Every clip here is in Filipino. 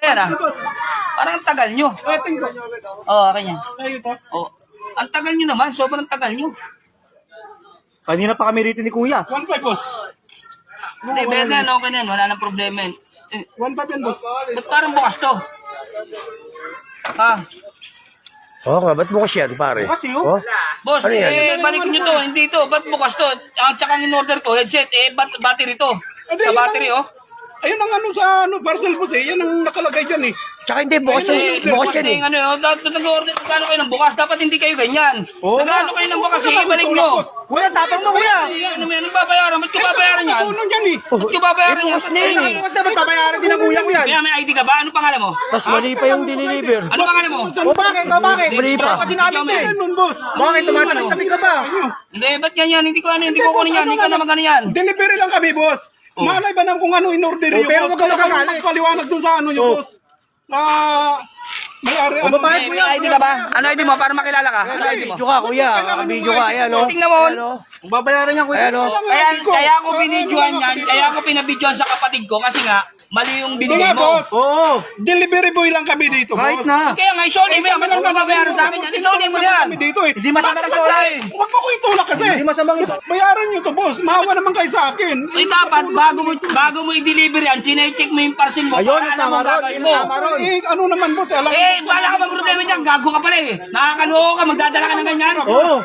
Yan ah. Parang ang tagal nyo. Oo, akin yan. Oh. Ang tagal nyo naman, sobrang tagal nyo. Kanina pa kami rito ni Kuya. 1.5 boss. Hindi, bet na yan, okay na yan. Wala nang problema yan. 1.5 yan boss. Ba't parang bukas to? Ah, Oo nga, ba't bukas yan, pare? Kasi Oh? boss, Ano yan? balik nyo to. Hindi to. Ba't bukas to? At saka ang in-order ko, headset, battery to. Sa battery, oh. Ayun ang ano sa parcel boss eh. Yan ang nakalagay dyan eh. Tsaka hindi, bukas yan. Bukas yan eh. Ano yun, nag-order kano kayo ng bukas, dapat hindi kayo ganyan. Nag-ano kayo ng bukas, ibalik nyo. Kuya, tapang mo Kuya. Ano mo yan, babayaran, ba't ko babayaran yan? Tulong dyan eh. Ba't ko babayaran yan? Bukas na magpapayaran din ang Kuya ko yan. Kaya may ID ka ba? Ano pangalan mo? Tapos mali pa yung diniliver. Ano pangalan mo? O bakit? O bakit? Mali pa. Kasi namin to eh. Ganun boss. Bakit? Tumatabing-tabing ka ba? Hindi, ba't ganyan? Hindi ko kukunin yan, hindi ka naman ganun yan. Delivery lang kami boss. Malay ba naman kung ano in-order nyo? pero huwag ka magagalit. Paliwanag dun sa ano nyo boss. May-ari ano. babae, May ID ka ba? Ano ID mo? Para makilala ka. Ano ID mo? Video ka, kuya. Video ka, ayan o. Tingnan mo. Ayan o. Babayaran niya Kuya. Ayan o. Kaya ako binidyoan yan, kaya ako pinabidyoan sa kapatid ko kasi nga, mali yung Hindi binigay nga mo. boss. Oo. Delivery boy lang kami dito Kahit boss. na. Kaya nga, isoli mo yan. Ba't mo babayaran sa akin yan? Isoli mo yan. Kami dito eh. Hindi masama ng sola eh. Huwag mo ko itulak kasi. Hindi masamang Bayaran nyo to boss. Maawa naman kayo sa akin. Eh dapat, bago mo i-deliver yan, chinecheck mo yung parcel mo. Ayun, para yung alam mo tama ron. gagawin Yung mo. tama ron. Eh, ano naman boss. Alam Wala ka bang problema dyan? Gago ka pala eh. Nakakaloko ka, magdadala ka ng ganyan. Oo.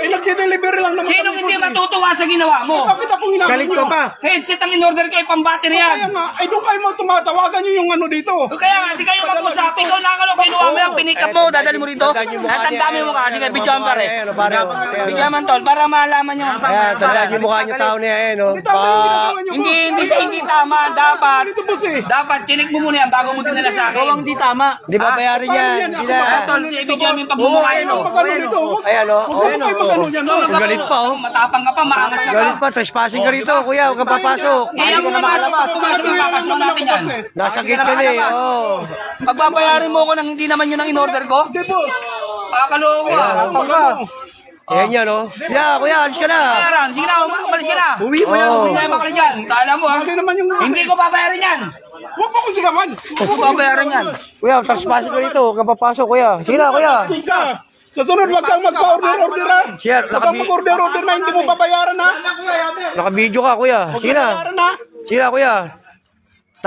nagde-deliver lang naman. Sinong hindi matutuwa sa ginawa mo? Bakit akong ginagawa Galit ka pa. Headset ang in-order kayo, pang-battery Kaya yan. nga, ay doon kayo mo tumatawagan nyo yung ano dito. Kaya nga, di kayo mag-usap. Ikaw nakakalo, kinuha mo yan, pinikap mo, dadali mo rito. Natanda mo yung mukha. Sige, bidyaman pare. Bidyaman tol, para malaman nyo. Ayan, tandaan yung mukha niya tao niya, eh, no? Hindi tama yung ginagawa nyo. Hindi tama. Dapat, Dito boss eh. dapat, chinik mo muna yan bago mo dinala sa akin. Hindi tama. Di ba bayarin yan? Hindi na. Tol, ibigyan mo yung pagmumukha yun. Ano pag ano dito? Ayan, o. Huwag mo kayo mag-ano yan. no? Galit pa, oh. Matapang ka pa, maangas ka pa. Galit pa, trespassing ka rito, kuya. Huwag kang papasok. Eh, ang pumasok ng papasok natin yan. Nasa gate ka na, eh. Oo. Pagbabayarin mo ako nang hindi naman yun ang in-order ko? Hindi boss. Kakaloko ka. Ayan yan, oh. Siya, kuya, alis ka na. Bayaran, sige na, umalis ka na. Uwi mo yan. Hindi tayo makali dyan. Kala mo, ha? Hindi naman yung... Hindi ko babayaran yan. Huwag mo kong sigawan. Hindi ko babayaran yan. Kuya, trespassing ka rito. Huwag kang papasok, kuya. Sige na, kuya. Ika. Sa sunod, huwag kang magpa-order-orderan. Sir, Huwag kang mag-order-order na hindi mo babayaran ha. Naka-video ka, kuya. Sige na. Bayaran ha. Sige na, kuya.